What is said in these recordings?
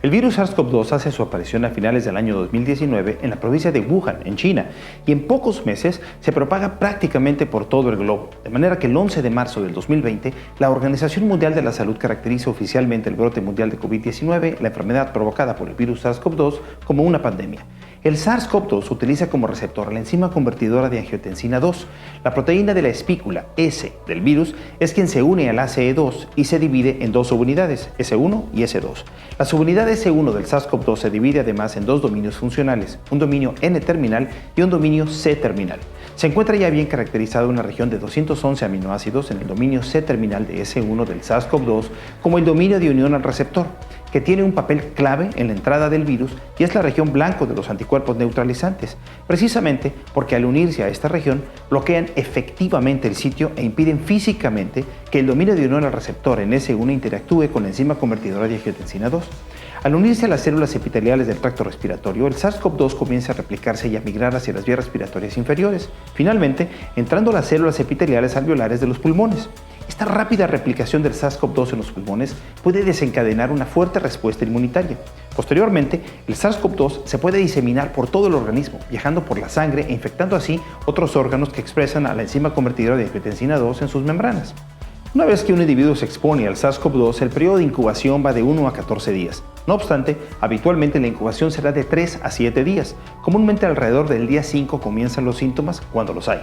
El virus SARS-CoV-2 hace su aparición a finales del año 2019 en la provincia de Wuhan, en China, y en pocos meses se propaga prácticamente por todo el globo, de manera que el 11 de marzo del 2020, la Organización Mundial de la Salud caracteriza oficialmente el brote mundial de COVID-19, la enfermedad provocada por el virus SARS-CoV-2, como una pandemia. El SARS-CoV-2 utiliza como receptor la enzima convertidora de angiotensina 2. La proteína de la espícula S del virus es quien se une al ACE2 y se divide en dos subunidades, S1 y S2. La subunidad S1 del SARS-CoV-2 se divide además en dos dominios funcionales, un dominio N-terminal y un dominio C-terminal. Se encuentra ya bien caracterizada una región de 211 aminoácidos en el dominio C-terminal de S1 del SARS-CoV-2 como el dominio de unión al receptor, que tiene un papel clave en la entrada del virus y es la región blanco de los anticuerpos neutralizantes, precisamente porque al unirse a esta región bloquean efectivamente el sitio e impiden físicamente que el dominio de unión al receptor en S1 interactúe con la enzima convertidora de angiotensina 2. Al unirse a las células epiteliales del tracto respiratorio, el SARS-CoV-2 comienza a replicarse y a migrar hacia las vías respiratorias inferiores, finalmente entrando a las células epiteliales alveolares de los pulmones. Esta rápida replicación del SARS-CoV-2 en los pulmones puede desencadenar una fuerte respuesta inmunitaria. Posteriormente, el SARS-CoV-2 se puede diseminar por todo el organismo, viajando por la sangre e infectando así otros órganos que expresan a la enzima convertidora de angiotensina 2 en sus membranas. Una vez que un individuo se expone al SARS-CoV-2, el periodo de incubación va de 1 a 14 días. No obstante, habitualmente la incubación será de 3 a 7 días. Comúnmente alrededor del día 5 comienzan los síntomas, cuando los hay.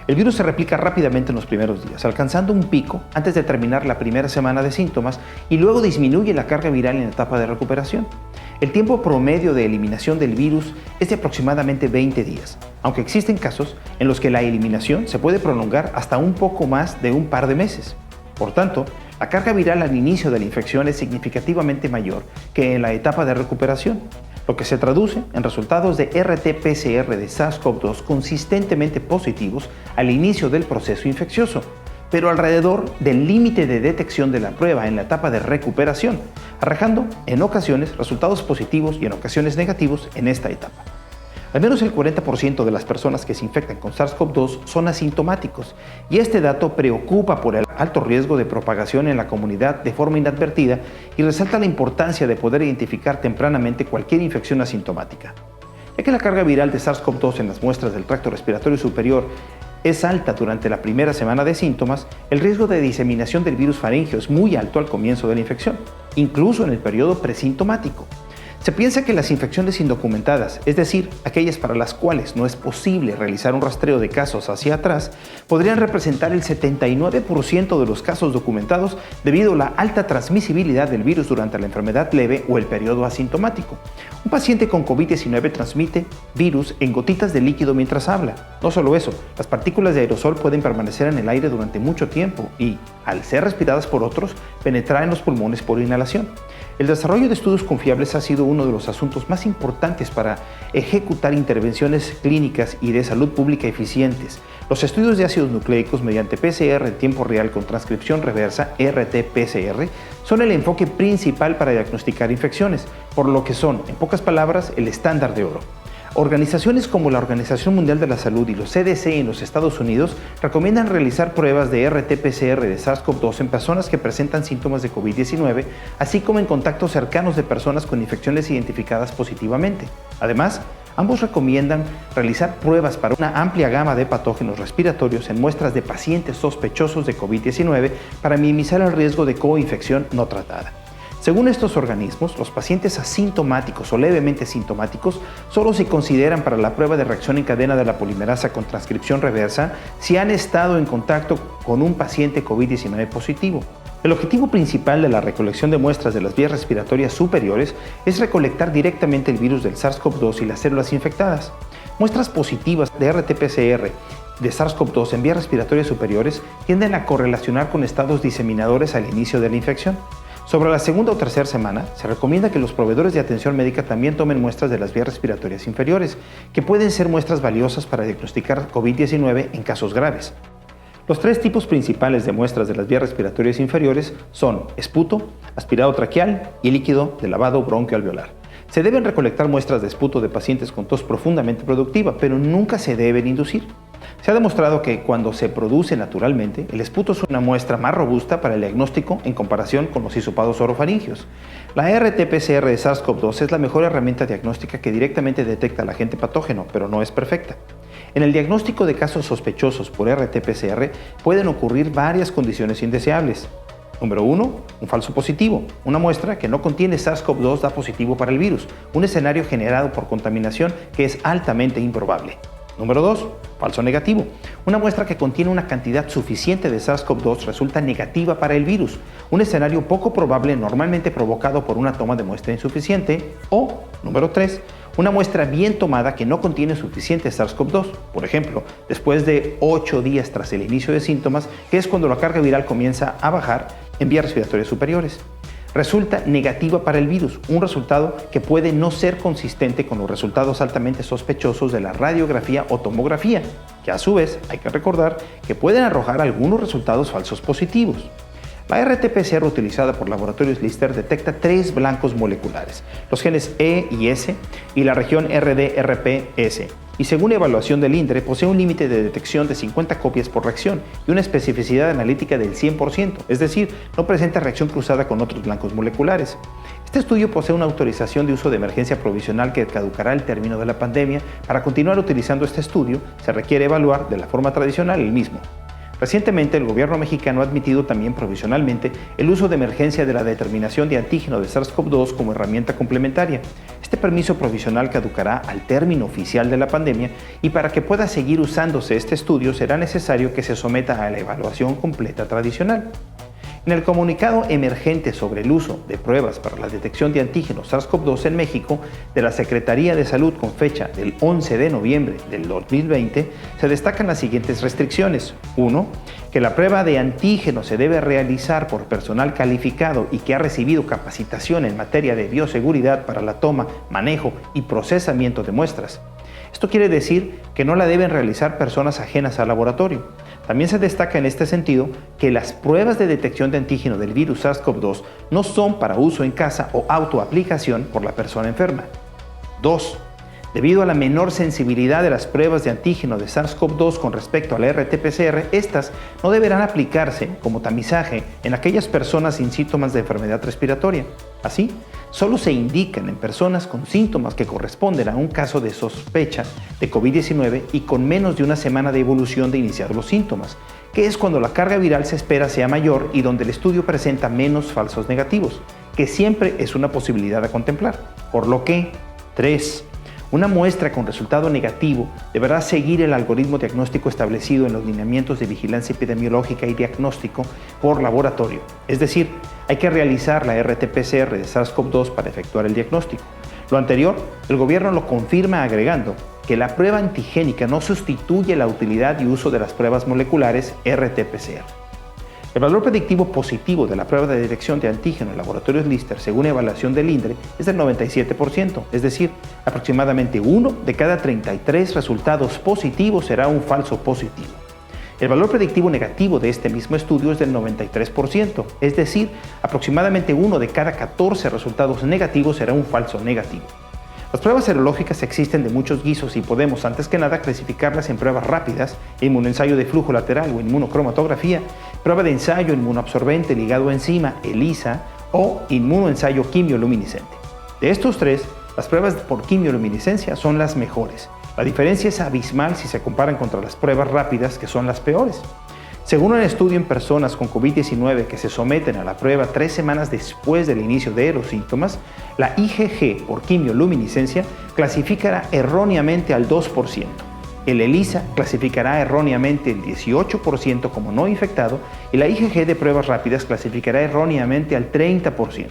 El virus se replica rápidamente en los primeros días, alcanzando un pico antes de terminar la primera semana de síntomas y luego disminuye la carga viral en la etapa de recuperación. El tiempo promedio de eliminación del virus es de aproximadamente 20 días, aunque existen casos en los que la eliminación se puede prolongar hasta un poco más de un par de meses. Por tanto, la carga viral al inicio de la infección es significativamente mayor que en la etapa de recuperación, lo que se traduce en resultados de RT-PCR de SARS-CoV-2 consistentemente positivos al inicio del proceso infeccioso, pero alrededor del límite de detección de la prueba en la etapa de recuperación, arrojando en ocasiones resultados positivos y en ocasiones negativos en esta etapa. Al menos el 40% de las personas que se infectan con SARS-CoV-2 son asintomáticos, y este dato preocupa por el alto riesgo de propagación en la comunidad de forma inadvertida y resalta la importancia de poder identificar tempranamente cualquier infección asintomática. Ya que la carga viral de SARS-CoV-2 en las muestras del tracto respiratorio superior es alta durante la primera semana de síntomas, el riesgo de diseminación del virus faríngeo es muy alto al comienzo de la infección, incluso en el periodo presintomático. Se piensa que las infecciones indocumentadas, es decir, aquellas para las cuales no es posible realizar un rastreo de casos hacia atrás, podrían representar el 79% de los casos documentados debido a la alta transmisibilidad del virus durante la enfermedad leve o el periodo asintomático. Un paciente con COVID-19 transmite virus en gotitas de líquido mientras habla. No solo eso, las partículas de aerosol pueden permanecer en el aire durante mucho tiempo y, al ser respiradas por otros, penetrar en los pulmones por inhalación. El desarrollo de estudios confiables ha sido uno de los asuntos más importantes para ejecutar intervenciones clínicas y de salud pública eficientes. Los estudios de ácidos nucleicos mediante PCR en tiempo real con transcripción reversa, RT-PCR, son el enfoque principal para diagnosticar infecciones, por lo que son, en pocas palabras, el estándar de oro. Organizaciones como la Organización Mundial de la Salud y los CDC en los Estados Unidos recomiendan realizar pruebas de RT-PCR de SARS-CoV-2 en personas que presentan síntomas de COVID-19, así como en contactos cercanos de personas con infecciones identificadas positivamente. Además, ambos recomiendan realizar pruebas para una amplia gama de patógenos respiratorios en muestras de pacientes sospechosos de COVID-19 para minimizar el riesgo de coinfección no tratada. Según estos organismos, los pacientes asintomáticos o levemente sintomáticos solo se consideran para la prueba de reacción en cadena de la polimerasa con transcripción reversa si han estado en contacto con un paciente COVID-19 positivo. El objetivo principal de la recolección de muestras de las vías respiratorias superiores es recolectar directamente el virus del SARS-CoV-2 y las células infectadas. Muestras positivas de RT-PCR de SARS-CoV-2 en vías respiratorias superiores tienden a correlacionar con estados diseminadores al inicio de la infección. Sobre la segunda o tercera semana, se recomienda que los proveedores de atención médica también tomen muestras de las vías respiratorias inferiores, que pueden ser muestras valiosas para diagnosticar COVID-19 en casos graves. Los tres tipos principales de muestras de las vías respiratorias inferiores son esputo, aspirado traqueal y líquido de lavado bronquioalveolar. Se deben recolectar muestras de esputo de pacientes con tos profundamente productiva, pero nunca se deben inducir. Se ha demostrado que cuando se produce naturalmente, el esputo es una muestra más robusta para el diagnóstico en comparación con los hisopados orofaringeos. La RT-PCR de SARS-CoV-2 es la mejor herramienta diagnóstica que directamente detecta al agente patógeno, pero no es perfecta. En el diagnóstico de casos sospechosos por RT-PCR pueden ocurrir varias condiciones indeseables. Número 1, un falso positivo. Una muestra que no contiene SARS-CoV-2 da positivo para el virus, un escenario generado por contaminación que es altamente improbable. Número 2, falso negativo. Una muestra que contiene una cantidad suficiente de SARS-CoV-2 resulta negativa para el virus, un escenario poco probable normalmente provocado por una toma de muestra insuficiente. O, número 3, una muestra bien tomada que no contiene suficiente SARS-CoV-2, por ejemplo, después de 8 días tras el inicio de síntomas, que es cuando la carga viral comienza a bajar en vías respiratorias superiores. Resulta negativa para el virus, un resultado que puede no ser consistente con los resultados altamente sospechosos de la radiografía o tomografía, que a su vez hay que recordar que pueden arrojar algunos resultados falsos positivos. La RT-PCR utilizada por laboratorios Lister detecta 3 blancos moleculares, los genes E y S y la región RD-RP-S, y según evaluación del INDRE posee un límite de detección de 50 copias por reacción y una especificidad analítica del 100%, es decir, no presenta reacción cruzada con otros blancos moleculares. Este estudio posee una autorización de uso de emergencia provisional que caducará al término de la pandemia. Para continuar utilizando este estudio, se requiere evaluar de la forma tradicional el mismo. Recientemente, el gobierno mexicano ha admitido también provisionalmente el uso de emergencia de la determinación de antígeno de SARS-CoV-2 como herramienta complementaria. Este permiso provisional caducará al término oficial de la pandemia y para que pueda seguir usándose este estudio será necesario que se someta a la evaluación completa tradicional. En el comunicado emergente sobre el uso de pruebas para la detección de antígenos SARS-CoV-2 en México de la Secretaría de Salud con fecha del 11 de noviembre del 2020, se destacan las siguientes restricciones. 1. Que la prueba de antígeno se debe realizar por personal calificado y que ha recibido capacitación en materia de bioseguridad para la toma, manejo y procesamiento de muestras. Esto quiere decir que no la deben realizar personas ajenas al laboratorio. También se destaca en este sentido que las pruebas de detección de antígeno del virus SARS-CoV-2 no son para uso en casa o autoaplicación por la persona enferma. 2. Debido a la menor sensibilidad de las pruebas de antígeno de SARS-CoV-2 con respecto a la RT-PCR, estas no deberán aplicarse como tamizaje en aquellas personas sin síntomas de enfermedad respiratoria. Así, solo se indican en personas con síntomas que corresponden a un caso de sospecha de COVID-19 y con menos de una semana de evolución de iniciar los síntomas, que es cuando la carga viral se espera sea mayor y donde el estudio presenta menos falsos negativos, que siempre es una posibilidad a contemplar. Por lo que, 3. Una muestra con resultado negativo deberá seguir el algoritmo diagnóstico establecido en los lineamientos de vigilancia epidemiológica y diagnóstico por laboratorio. Es decir, hay que realizar la RT-PCR de SARS-CoV-2 para efectuar el diagnóstico. Lo anterior, el gobierno lo confirma agregando que la prueba antigénica no sustituye la utilidad y uso de las pruebas moleculares RT-PCR. El valor predictivo positivo de la prueba de detección de antígeno en laboratorios Lister, según evaluación del INDRE, es del 97%, es decir, aproximadamente 1 de cada 33 resultados positivos será un falso positivo. El valor predictivo negativo de este mismo estudio es del 93%, es decir, aproximadamente 1 de cada 14 resultados negativos será un falso negativo. Las pruebas serológicas existen de muchos guisos y podemos, antes que nada, clasificarlas en pruebas rápidas, inmunoensayo de flujo lateral o inmunocromatografía, prueba de ensayo inmunoabsorbente ligado a enzima, ELISA, o inmunoensayo quimioluminiscente. De estos tres, las pruebas por quimioluminiscencia son las mejores. La diferencia es abismal si se comparan contra las pruebas rápidas, que son las peores. Según un estudio en personas con COVID-19 que se someten a la prueba 3 semanas después del inicio de los síntomas, la IgG por quimioluminiscencia clasificará erróneamente al 2%. El ELISA clasificará erróneamente el 18% como no infectado y la IgG de pruebas rápidas clasificará erróneamente al 30%.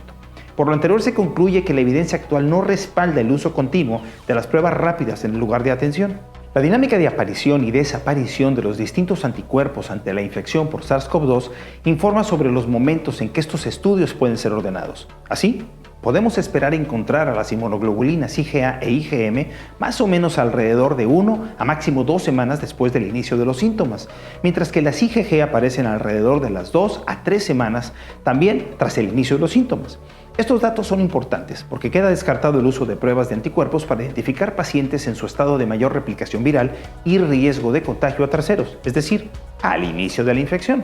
Por lo anterior se concluye que la evidencia actual no respalda el uso continuo de las pruebas rápidas en el lugar de atención. La dinámica de aparición y desaparición de los distintos anticuerpos ante la infección por SARS-CoV-2 informa sobre los momentos en que estos estudios pueden ser ordenados. Así, podemos esperar encontrar a las inmunoglobulinas IgA e IgM más o menos alrededor de 1 a máximo 2 semanas después del inicio de los síntomas, mientras que las IgG aparecen alrededor de las 2 a 3 semanas también tras el inicio de los síntomas. Estos datos son importantes porque queda descartado el uso de pruebas de anticuerpos para identificar pacientes en su estado de mayor replicación viral y riesgo de contagio a terceros, es decir, al inicio de la infección.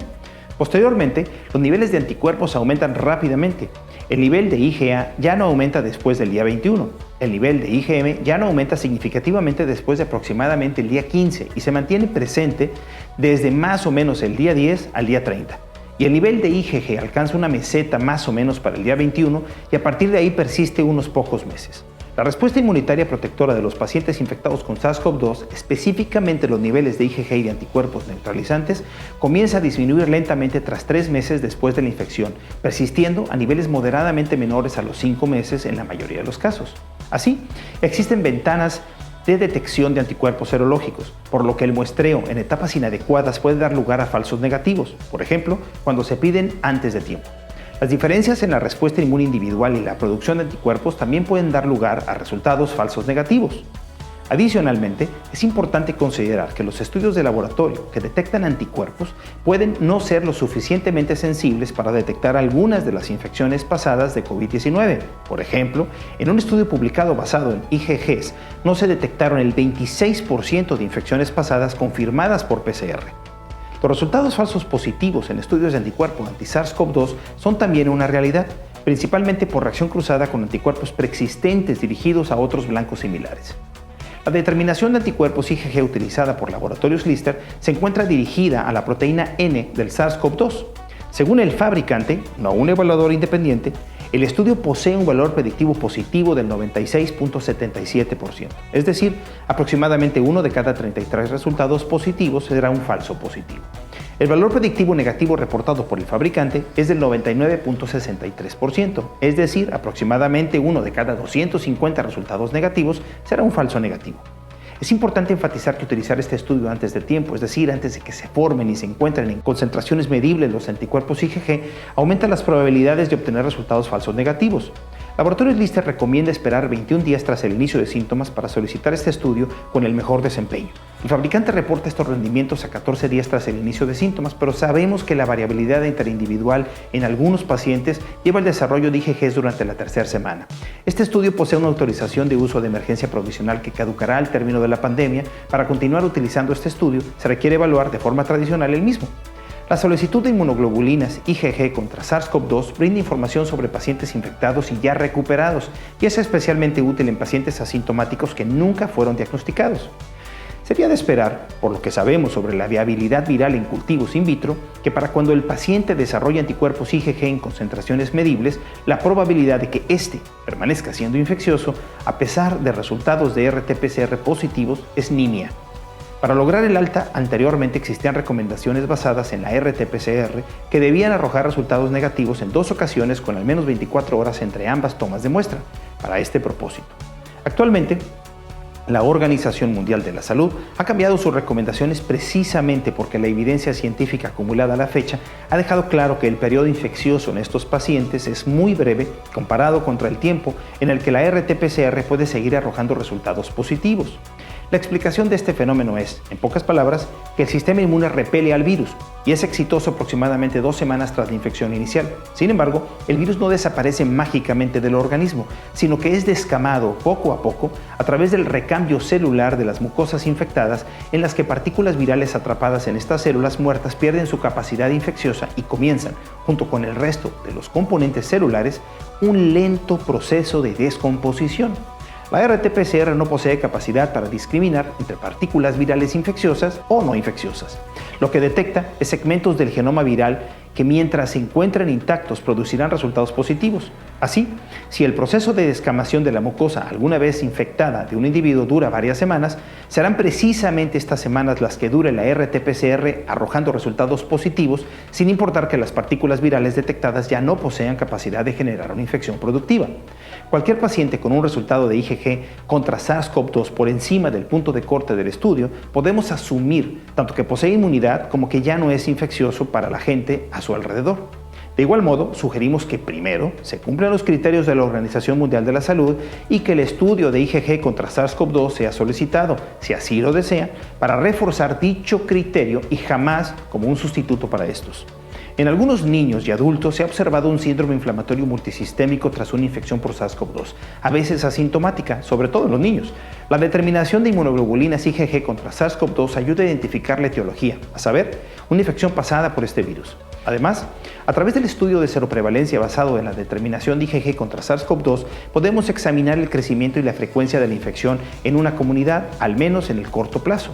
Posteriormente, los niveles de anticuerpos aumentan rápidamente. El nivel de IgA ya no aumenta después del día 21. El nivel de IgM ya no aumenta significativamente después de aproximadamente el día 15 y se mantiene presente desde más o menos el día 10 al día 30. Y el nivel de IgG alcanza una meseta más o menos para el día 21 y a partir de ahí persiste unos pocos meses. La respuesta inmunitaria protectora de los pacientes infectados con SARS-CoV-2, específicamente los niveles de IgG y de anticuerpos neutralizantes, comienza a disminuir lentamente tras 3 meses después de la infección, persistiendo a niveles moderadamente menores a los 5 meses en la mayoría de los casos. Así, existen ventanas de detección de anticuerpos serológicos, por lo que el muestreo en etapas inadecuadas puede dar lugar a falsos negativos, por ejemplo, cuando se piden antes de tiempo. Las diferencias en la respuesta inmune individual y la producción de anticuerpos también pueden dar lugar a resultados falsos negativos. Adicionalmente, es importante considerar que los estudios de laboratorio que detectan anticuerpos pueden no ser lo suficientemente sensibles para detectar algunas de las infecciones pasadas de COVID-19. Por ejemplo, en un estudio publicado basado en IgGs, no se detectaron el 26% de infecciones pasadas confirmadas por PCR. Los resultados falsos positivos en estudios de anticuerpos anti-SARS-CoV-2 son también una realidad, principalmente por reacción cruzada con anticuerpos preexistentes dirigidos a otros blancos similares. La determinación de anticuerpos IgG utilizada por laboratorios Lister se encuentra dirigida a la proteína N del SARS-CoV-2. Según el fabricante, no un evaluador independiente, el estudio posee un valor predictivo positivo del 96.77%, es decir, aproximadamente 1 de cada 33 resultados positivos será un falso positivo. El valor predictivo negativo reportado por el fabricante es del 99.63%, es decir, aproximadamente 1 de cada 250 resultados negativos será un falso negativo. Es importante enfatizar que utilizar este estudio antes de tiempo, es decir, antes de que se formen y se encuentren en concentraciones medibles los anticuerpos IgG, aumenta las probabilidades de obtener resultados falsos negativos. Laboratorios Lister recomienda esperar 21 días tras el inicio de síntomas para solicitar este estudio con el mejor desempeño. El fabricante reporta estos rendimientos a 14 días tras el inicio de síntomas, pero sabemos que la variabilidad interindividual en algunos pacientes lleva al desarrollo de IgGs durante la tercera semana. Este estudio posee una autorización de uso de emergencia provisional que caducará al término de la pandemia. Para continuar utilizando este estudio, se requiere evaluar de forma tradicional el mismo. La solicitud de inmunoglobulinas IgG contra SARS-CoV-2 brinda información sobre pacientes infectados y ya recuperados, y es especialmente útil en pacientes asintomáticos que nunca fueron diagnosticados. Sería de esperar, por lo que sabemos sobre la viabilidad viral en cultivos in vitro, que para cuando el paciente desarrolle anticuerpos IgG en concentraciones medibles, la probabilidad de que éste permanezca siendo infeccioso, a pesar de resultados de RT-PCR positivos, es nimia. Para lograr el alta, anteriormente existían recomendaciones basadas en la RT-PCR que debían arrojar resultados negativos en 2 ocasiones con al menos 24 horas entre ambas tomas de muestra, para este propósito. Actualmente, la Organización Mundial de la Salud ha cambiado sus recomendaciones precisamente porque la evidencia científica acumulada a la fecha ha dejado claro que el periodo infeccioso en estos pacientes es muy breve comparado contra el tiempo en el que la RT-PCR puede seguir arrojando resultados positivos. La explicación de este fenómeno es, en pocas palabras, que el sistema inmune repele al virus y es exitoso aproximadamente 2 semanas tras la infección inicial. Sin embargo, el virus no desaparece mágicamente del organismo, sino que es descamado poco a poco a través del recambio celular de las mucosas infectadas, en las que partículas virales atrapadas en estas células muertas pierden su capacidad infecciosa y comienzan, junto con el resto de los componentes celulares, un lento proceso de descomposición. La RT-PCR no posee capacidad para discriminar entre partículas virales infecciosas o no infecciosas. Lo que detecta es segmentos del genoma viral que mientras se encuentren intactos producirán resultados positivos. Así, si el proceso de descamación de la mucosa alguna vez infectada de un individuo dura varias semanas, serán precisamente estas semanas las que dure la RT-PCR arrojando resultados positivos, sin importar que las partículas virales detectadas ya no posean capacidad de generar una infección productiva. Cualquier paciente con un resultado de IgG contra SARS-CoV-2 por encima del punto de corte del estudio, podemos asumir tanto que posee inmunidad como que ya no es infeccioso para la gente a su alrededor. De igual modo, sugerimos que primero se cumplan los criterios de la Organización Mundial de la Salud y que el estudio de IgG contra SARS-CoV-2 sea solicitado, si así lo desea, para reforzar dicho criterio y jamás como un sustituto para estos. En algunos niños y adultos se ha observado un síndrome inflamatorio multisistémico tras una infección por SARS-CoV-2, a veces asintomática, sobre todo en los niños. La determinación de inmunoglobulinas IgG contra SARS-CoV-2 ayuda a identificar la etiología, a saber, una infección pasada por este virus. Además, a través del estudio de seroprevalencia basado en la determinación de IgG contra SARS-CoV-2, podemos examinar el crecimiento y la frecuencia de la infección en una comunidad, al menos en el corto plazo.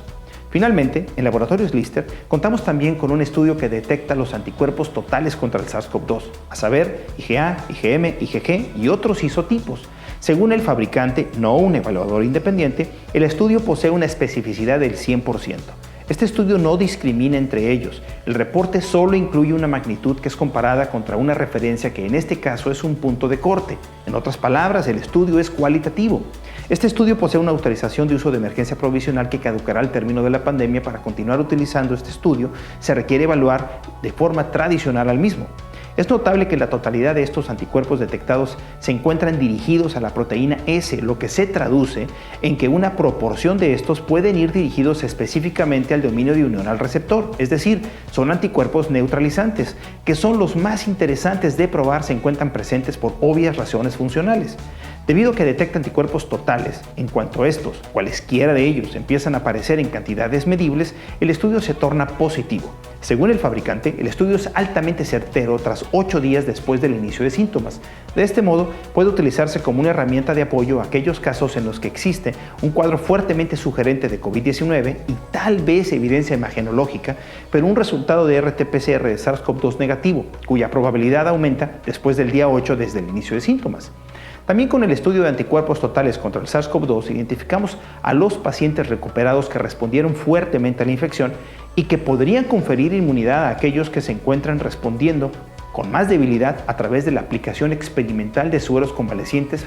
Finalmente, en Laboratorios Lister, contamos también con un estudio que detecta los anticuerpos totales contra el SARS-CoV-2, a saber, IgA, IgM, IgG y otros isotipos. Según el fabricante, no un evaluador independiente, el estudio posee una especificidad del 100%. Este estudio no discrimina entre ellos. El reporte solo incluye una magnitud que es comparada contra una referencia que en este caso es un punto de corte. En otras palabras, el estudio es cualitativo. Este estudio posee una autorización de uso de emergencia provisional que caducará al término de la pandemia. Para continuar utilizando este estudio, se requiere evaluar de forma tradicional al mismo. Es notable que la totalidad de estos anticuerpos detectados se encuentran dirigidos a la proteína S, lo que se traduce en que una proporción de estos pueden ir dirigidos específicamente al dominio de unión al receptor, es decir, son anticuerpos neutralizantes, que son los más interesantes de probar, se encuentran presentes por obvias razones funcionales. Debido a que detecta anticuerpos totales, en cuanto estos, cualesquiera de ellos, empiezan a aparecer en cantidades medibles, el estudio se torna positivo. Según el fabricante, el estudio es altamente certero tras 8 días después del inicio de síntomas. De este modo, puede utilizarse como una herramienta de apoyo a aquellos casos en los que existe un cuadro fuertemente sugerente de COVID-19 y tal vez evidencia imagenológica, pero un resultado de RT-PCR de SARS-CoV-2 negativo, cuya probabilidad aumenta después del día 8 desde el inicio de síntomas. También con el estudio de anticuerpos totales contra el SARS-CoV-2 identificamos a los pacientes recuperados que respondieron fuertemente a la infección y que podrían conferir inmunidad a aquellos que se encuentran respondiendo con más debilidad a través de la aplicación experimental de sueros convalecientes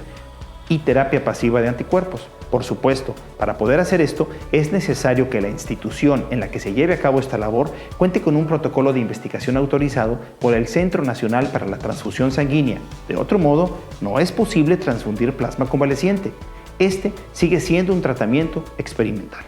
y terapia pasiva de anticuerpos. Por supuesto, para poder hacer esto es necesario que la institución en la que se lleve a cabo esta labor cuente con un protocolo de investigación autorizado por el Centro Nacional para la Transfusión Sanguínea. De otro modo, no es posible transfundir plasma convaleciente. Este sigue siendo un tratamiento experimental.